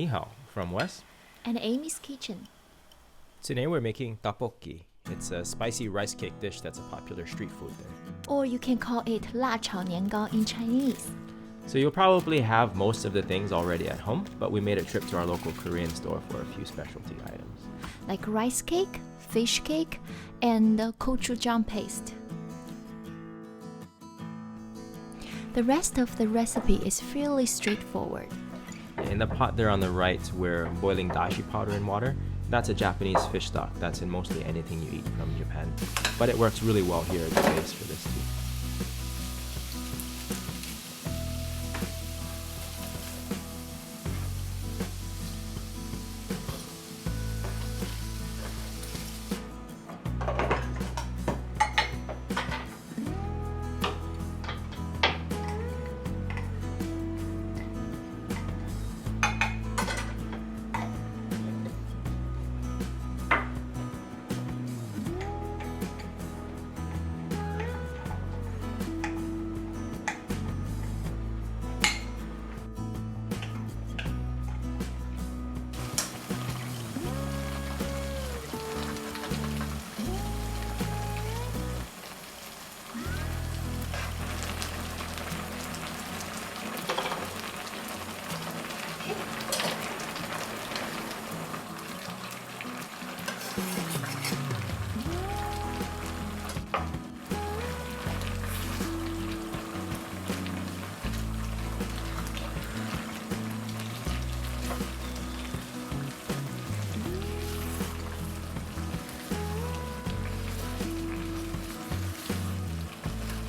Ni hao, from Wes. And Amy's Kitchen. Today we're making tteokbokki. It's a spicy rice cake dish that's a popular street food there. Or you can call it 辣炒年糕 in Chinese. So you'll probably have most of the things already at home, but we made a trip to our local Korean store for a few specialty items. Like rice cake, fish cake, and gochujang paste. The rest of the recipe is fairly straightforward. In the pot there on the right, we're boiling dashi powder in water. That's a Japanese fish stock that's in mostly anything you eat from Japan. But it works really well here as a base for this tea.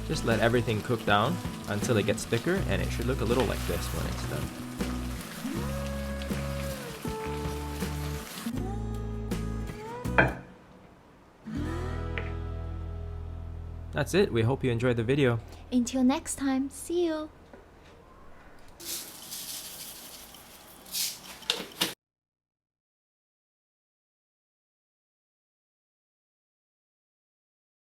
Just let everything cook down until it gets thicker, and it should look a little like this when it's done. That's it. We hope you enjoyed the video. Until next time, see you!